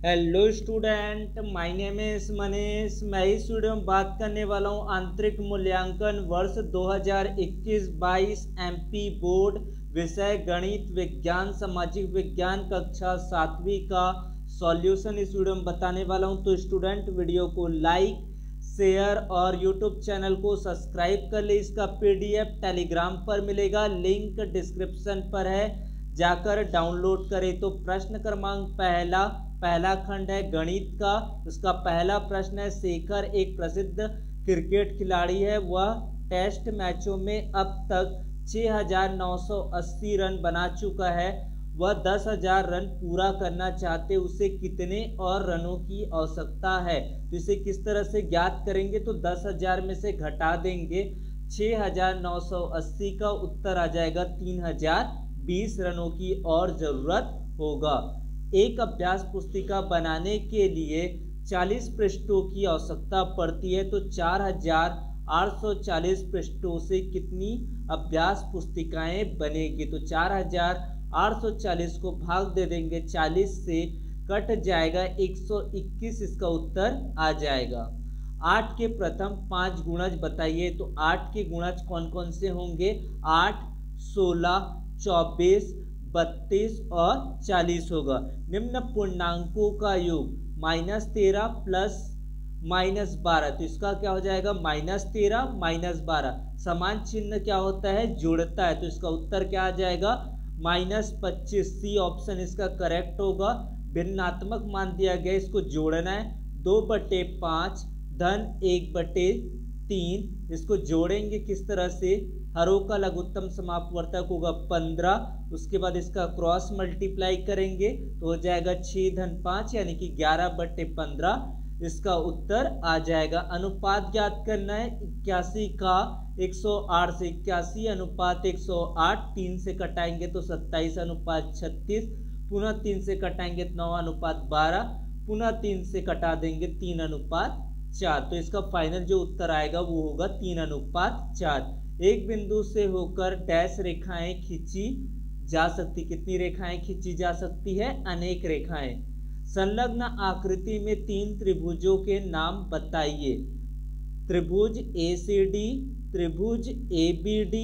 Hello student, my name is Manish. मैं इस video में बात करने वाला हूँ आंतरिक मूल्यांकन वर्ष 2021-22 एमपी बोर्ड विषय गणित विज्ञान सामाजिक विज्ञान कक्षा 7वीं का सॉल्यूशन इस वीडियो में बताने वाला हूँ। तो स्टूडेंट वीडियो को लाइक शेयर और यूट्यूब चैनल को सब्सक्राइब कर ले। इसका पीडीएफ टेलीग्राम पर मिलेगा, लिंक डिस्क्रिप्शन पर है, जाकर डाउनलोड करें। तो प्रश्न क्रमांक पहला खंड है गणित का। उसका पहला प्रश्न है, शेखर एक प्रसिद्ध क्रिकेट खिलाड़ी है। वह टेस्ट मैचों में अब तक 6,980 रन बना चुका है। वह 10,000 रन पूरा करना चाहते, उसे कितने और रनों की आवश्यकता है? तो इसे किस तरह से ज्ञात करेंगे? तो 10,000 में से घटा देंगे 6,980 का उत्तर आ जाएगा 3,020 रनों की और जरूरत होगा। एक अभ्यास पुस्तिका बनाने के लिए 40 पृष्ठों की आवश्यकता पड़ती है। तो 4,840 पृष्ठों से कितनी अभ्यास पुस्तिकाएं बनेगी? तो 4,840 को भाग दे देंगे 40 से, कट जाएगा 121, इसका उत्तर आ जाएगा। 8 के प्रथम 5 गुणज बताइए। तो 8 के गुणज कौन कौन से होंगे? 8, 16, 24, 32 और 40 होगा। निम्न पूर्णांकों का योग -13 प्लस -12, तो इसका क्या हो जाएगा? -13 -12। समान चिन्ह क्या होता है? जुड़ता है, तो इसका उत्तर क्या आ जाएगा? -25। सी ऑप्शन इसका करेक्ट होगा। भिन्नात्मक मान दिया गया, इसको जोड़ना है। 2/5 धन 1/3, इसको जोड़ेंगे किस तरह से? हरों का लघुत्तम समापवर्तक होगा 15, उसके बाद इसका क्रॉस मल्टीप्लाई करेंगे तो हो जाएगा 6 धन 5 यानी कि 11/15, इसका उत्तर आ जाएगा। अनुपात ज्ञात करना है 81 का 108 से। 81 अनुपात 108, 3 से कटाएंगे तो 27 अनुपात 36, पुनः 3 से कटाएंगे 9 अनुपात 12, पुनः 3 से कटा देंगे 3 अनुपात 4। तो इसका फाइनल जो उत्तर आएगा वो होगा 3 अनुपात 4। एक बिंदु से होकर डैश रेखाएं खींची जा सकती। कितनी रेखाएं खींची जा सकती है? अनेक रेखाएं। संलग्न आकृति में 3 त्रिभुजों के नाम बताइए। त्रिभुज ACD, त्रिभुज ABD,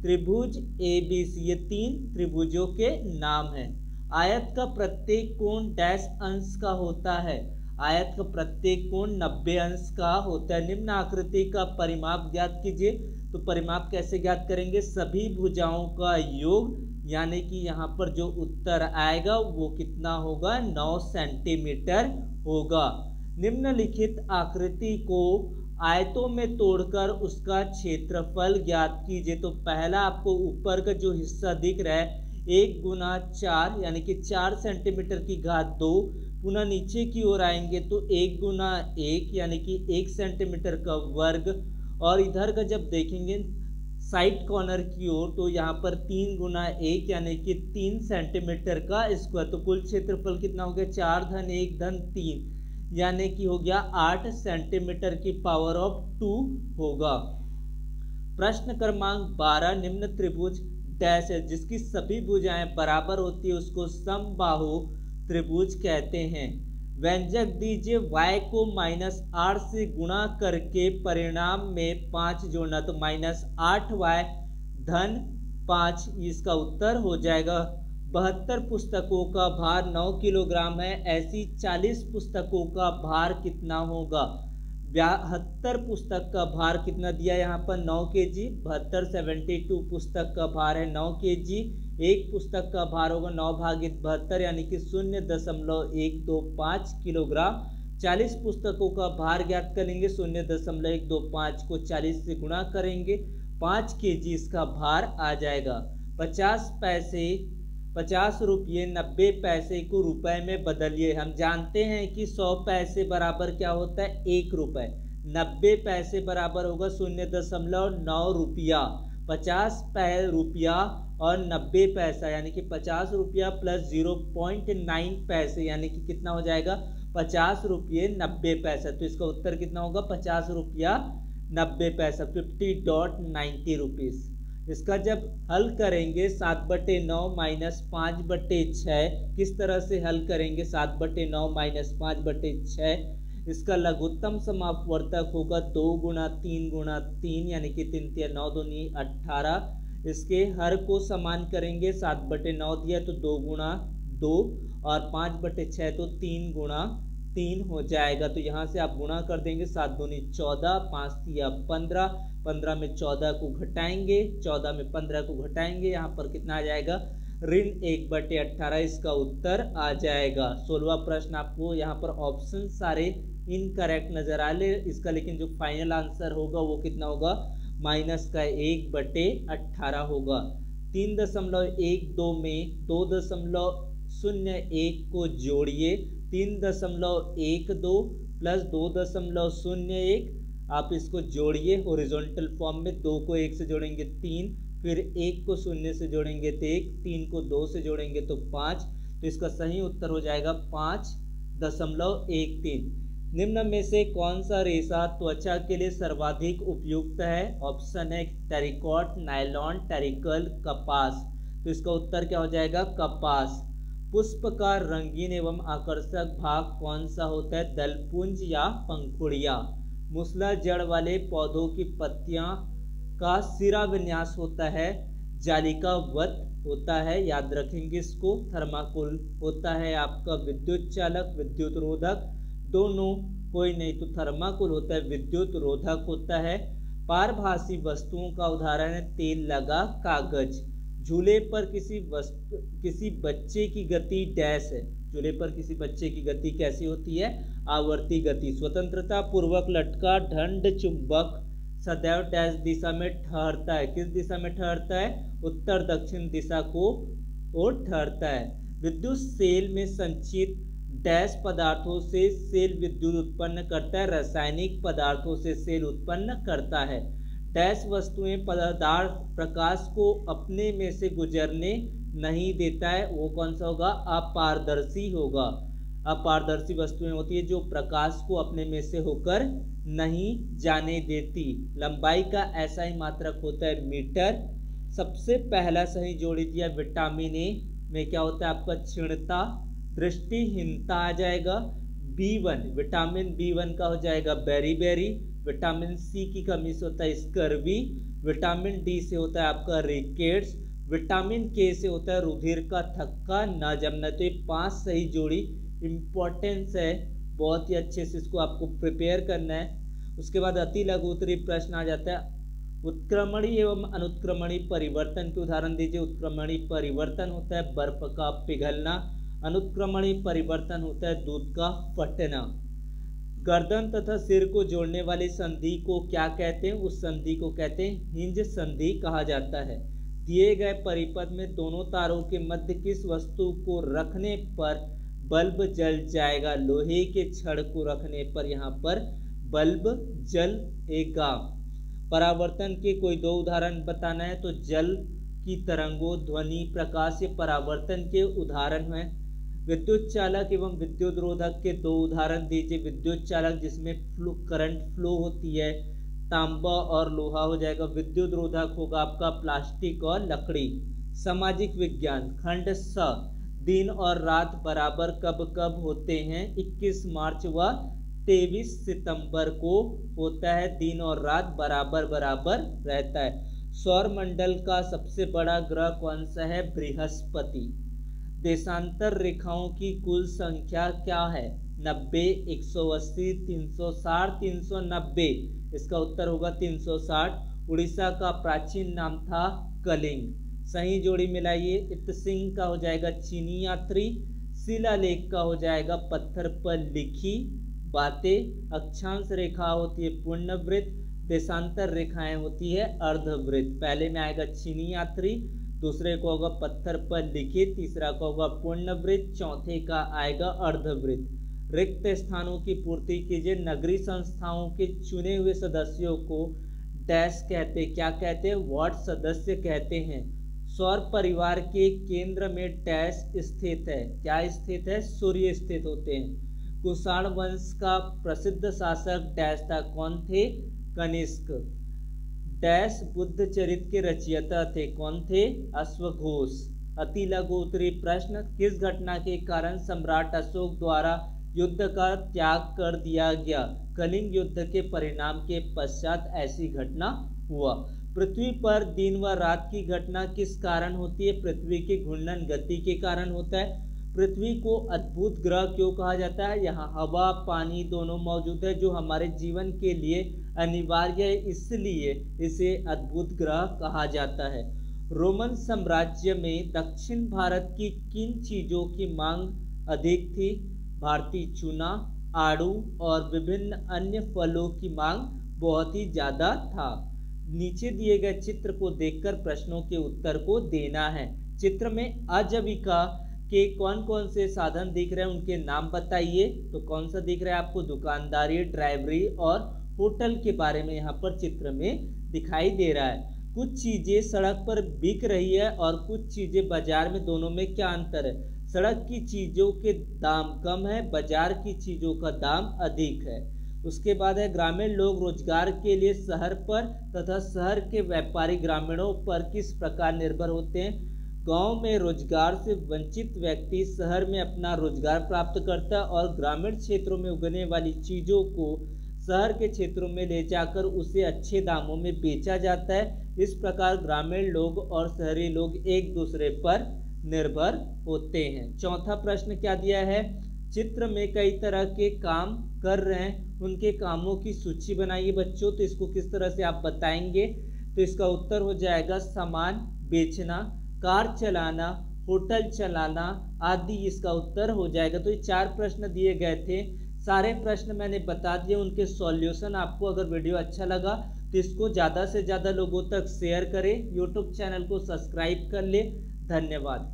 त्रिभुज ABC, ये 3 त्रिभुजों के नाम हैं। आयत का प्रत्येक कोण डैश अंश का होता है। आयत का प्रत्येक कोण 90 अंश का होता है। निम्न आकृति का परिमाप ज्ञात कीजिए। तो परिमाप कैसे ज्ञात करेंगे? सभी भुजाओं का योग, यानी कि यहाँ पर जो उत्तर आएगा वो कितना होगा? 9 सेंटीमीटर होगा। निम्नलिखित आकृति को आयतों में तोड़कर उसका क्षेत्रफल ज्ञात कीजिए। तो पहला आपको ऊपर का जो हिस्सा दिख रहा है 1 × 4 यानी कि 4 सेंटीमीटर की घात 2, पुनः नीचे की ओर आएंगे तो 1 × 1 यानी कि 1 सेंटीमीटर का वर्ग, और इधर का जब देखेंगे साइड कॉर्नर की ओर तो यहाँ पर 3 × 1 यानी कि 3 सेंटीमीटर का स्क्वायर। तो कुल क्षेत्रफल कितना हो गया? 4 धन 1 धन 3 यानी कि हो गया 8 सेंटीमीटर की पावर ऑफ 2 होगा। प्रश्न क्रमांक 12, निम्न त्रिभुज डैश है जिसकी सभी भुजाएं बराबर होती है, उसको समबाहु त्रिभुज कहते हैं। व्यंजक दीजिए। y को -8 से गुणा करके परिणाम में 5 जोड़ना। तो -8y धन 5, इसका उत्तर हो जाएगा। 72 पुस्तकों का भार 9 किलोग्राम है। ऐसी 40 पुस्तकों का भार कितना होगा? 72 पुस्तक का भार कितना दिया यहाँ पर? 9 kg। 72 72 पुस्तक का भार है 9 kg। एक पुस्तक का भार होगा 9/72 यानी कि 0.125 किलोग्राम। 40 पुस्तकों का भार ज्ञात करेंगे। 0.125 को 40 से गुणा करेंगे, 5 kg इसका भार आ जाएगा। 50 पैसे 50 रुपये 90 पैसे को रुपए में बदलिए। हम जानते हैं कि 100 पैसे बराबर क्या होता है? 1 रुपये। 90 पैसे बराबर होगा 0.9 रुपया। 50 रुपया और 90 पैसा यानी कि 50 रुपया प्लस 0.9 पैसे यानी कि कितना हो जाएगा? 50 रुपये 90 पैसा। तो इसका उत्तर कितना होगा? 50 रुपया 90 पैसा, 50.90 रुपीज़। इसका जब हल करेंगे 7/9 माइनस 5/6, किस तरह से हल करेंगे 7/9 माइनस 5/6, इसका लघुत्तम समापवर्तक होगा 2 गुणा 3 गुणा 3 यानी कि 3 3 9 दूनी 18। इसके हर को समान करेंगे, 7/9 दिया तो 2 गुणा 2 और 5/6 तो 3 गुणा 3 हो जाएगा। तो यहाँ से आप गुणा कर देंगे, 7 दूनी 14, 5 तिया 15, 15 में 14 को घटाएंगे, 14 में 15 को घटाएंगे, यहाँ पर कितना आ जाएगा ऋण 1/18, इसका उत्तर आ जाएगा। 16वां प्रश्न आपको यहाँ पर ऑप्शन सारे इनकरेक्ट नजर आ ले इसका, लेकिन जो फाइनल आंसर होगा वो कितना होगा माइनस का 1/18 होगा। 3.12 में 2.01 को जोड़िए, 3.12 प्लस 2.01 आप इसको जोड़िए हॉरिजॉन्टल फॉर्म में। 2 को 1 से जोड़ेंगे 3, फिर 1 को 0 से जोड़ेंगे तो 1, 3 को 2 से जोड़ेंगे तो 5, तो इसका सही उत्तर हो जाएगा 5.13। निम्न में से कौन सा रेशा त्वचा के लिए सर्वाधिक उपयुक्त है? ऑप्शन है टेरिकॉट, नायलॉन, टेरिकल, कपास। तो इसका उत्तर क्या हो जाएगा कपास। पुष्प का रंगीन एवं आकर्षक भाग कौन सा होता है? दलपुंज या पंखुड़िया। मूसला जड़ वाले पौधों की पत्तियां का सिरा विन्यास होता है जालिकावत होता है, याद रखेंगे इसको। थर्माकोल होता है आपका विद्युत चालक, विद्युत रोधक, दोनों कोई नहीं तो थर्माकोल होता है विद्युत रोधक होता है। पारभासी वस्तुओं का उदाहरण है तेल लगा कागज। झूले पर किसी बच्चे की गति डैश है। झूले पर किसी बच्चे की गति कैसी होती है? आवर्ती गति। स्वतंत्रता पूर्वक लटका दंड चुंबक सदैव डैश दिशा में ठहरता है। किस दिशा में ठहरता है? उत्तर दक्षिण दिशा को और ठहरता है। विद्युत सेल में संचित डैश पदार्थों से सेल विद्युत उत्पन्न करता है, रासायनिक पदार्थों से सेल उत्पन्न करता है। डैश वस्तुएं पदार्थ प्रकाश को अपने में से गुजरने नहीं देता है, वो कौन सा होगा? अपारदर्शी होगा। अपारदर्शी वस्तुएं होती है जो प्रकाश को अपने में से होकर नहीं जाने देती। लंबाई का ऐसा ही मात्रक होता है मीटर। सबसे पहला सही जोड़ी दिया विटामिन ए में क्या होता है आपका? क्षीणता, दृष्टिहीनता आ जाएगा। B1 विटामिन B1 का हो जाएगा बेरी। विटामिन सी की कमी से होता है स्कर्वी। विटामिन डी से होता है आपका रिकेट्स। विटामिन के से होता है रुधिर का थक्का न जमना। तो ये 5 सही जोड़ी इंपॉर्टेंस है, बहुत ही अच्छे से इसको आपको प्रिपेयर करना है। उसके बाद अति लघु उत्तरीय प्रश्न आ जाता है उत्क्रमणी एवं अनुत्क्रमणी परिवर्तन के उदाहरण दीजिए। उत्क्रमणी परिवर्तन होता है बर्फ का पिघलना, अनुत्क्रमणी परिवर्तन होता है दूध का फटना। गर्दन तथा सिर को जोड़ने वाली संधि को क्या कहते हैं? उस संधि को कहते हैं हिंज संधि कहा जाता है। दिए गए परिपथ में दोनों तारों के मध्य किस वस्तु को रखने पर बल्ब जल जाएगा? लोहे के छड़ को रखने पर यहाँ पर बल्ब जलेगा। परावर्तन के कोई 2 उदाहरण बताना है तो जल की तरंगों, ध्वनि, प्रकाश ये परावर्तन के उदाहरण हैं। विद्युत चालक एवं विद्युत रोधक के 2 उदाहरण दीजिए। विद्युत चालक जिसमें करंट फ्लो होती है तांबा और लोहा हो जाएगा। विद्युत रोधक होगा आपका प्लास्टिक और लकड़ी। सामाजिक विज्ञान खंड स दिन और रात बराबर कब कब होते हैं? 21 मार्च व 23 सितंबर को होता है। दिन और रात बराबर रहता है। सौर मंडल का सबसे बड़ा ग्रह कौन सा है? बृहस्पति। देशांतर रेखाओं की कुल संख्या क्या है? 90, 180, 360, 390। इसका उत्तर होगा 360। उड़ीसा का प्राचीन नाम था कलिंग। सही जोड़ी मिलाइए। इत्सिंग का हो जाएगा चीनी यात्री। शिलालेख का हो जाएगा पत्थर पर लिखी बातें। अक्षांश रेखा होती है पूर्णवृत्त, देशांतर रेखाएं होती है अर्धवृत्त। पहले में आएगा चीनी यात्री, दूसरे को होगा पत्थर पर लिखित, तीसरा को होगा पूर्णवृत्त, चौथे का आएगा अर्धवृत्त। रिक्त स्थानों की पूर्ति कीजिए। नगरीय संस्थाओं के चुने हुए सदस्यों को डैश कहते हैं। क्या कहते हैं? वार्ड सदस्य कहते हैं। सौर परिवार के केंद्र में डैश स्थित है। क्या स्थित है? सूर्य स्थित होते हैं। कुषाण वंश का प्रसिद्ध शासक डैश था। कौन थे? कनिष्क। डैश बुद्ध चरित्र के रचयिता थे, कौन थे? अश्वघोष। अति लघु उत्तरी प्रश्न, किस घटना के कारण सम्राट अशोक द्वारा युद्ध का त्याग कर दिया गया? कलिंग युद्ध के परिणाम के पश्चात ऐसी घटना हुआ। पृथ्वी पर दिन व रात की घटना किस कारण होती है? पृथ्वी के घूर्णन गति के कारण होता है। पृथ्वी को अद्भुत ग्रह क्यों कहा जाता है? यहाँ हवा पानी दोनों मौजूद है जो हमारे जीवन के लिए अनिवार्य है, इसलिए इसे अद्भुत ग्रह कहा जाता है। रोमन साम्राज्य में दक्षिण भारत की किन चीजों की मांग अधिक थी? भारतीय चूना, आड़ू और विभिन्न अन्य फलों की मांग बहुत ही ज्यादा था। नीचे दिए गए चित्र को देखकर प्रश्नों के उत्तर को देना है। चित्र में आजीविका के कौन कौन से साधन दिख रहे हैं उनके नाम बताइए। तो कौन सा दिख रहा है आपको? दुकानदारी, ड्राइवरी और होटल के बारे में यहाँ पर चित्र में दिखाई दे रहा है। कुछ चीजें सड़क पर बिक रही है और कुछ चीजें बाजार में, दोनों में क्या अंतर है? सड़क की चीजों के दाम कम है, बाजार की चीजों का दाम अधिक है। उसके बाद है ग्रामीण लोग रोजगार के लिए शहर पर तथा शहर के व्यापारी ग्रामीणों पर किस प्रकार निर्भर होते हैं? गांव में रोजगार से वंचित व्यक्ति शहर में अपना रोजगार प्राप्त करता है और ग्रामीण क्षेत्रों में उगने वाली चीजों को शहर के क्षेत्रों में ले जाकर उसे अच्छे दामों में बेचा जाता है। इस प्रकार ग्रामीण लोग और शहरी लोग एक दूसरे पर निर्भर होते हैं। चौथा प्रश्न क्या दिया है? चित्र में कई तरह के काम कर रहे हैं, उनके कामों की सूची बनाइए बच्चों। तो इसको किस तरह से आप बताएंगे? तो इसका उत्तर हो जाएगा सामान बेचना, कार चलाना, होटल चलाना आदि इसका उत्तर हो जाएगा। तो ये 4 प्रश्न दिए गए थे, सारे प्रश्न मैंने बता दिए, उनके सॉल्यूशन आपको अगर वीडियो अच्छा लगा तो इसको ज़्यादा से ज़्यादा लोगों तक शेयर करें, यूट्यूब चैनल को सब्सक्राइब कर ले। धन्यवाद।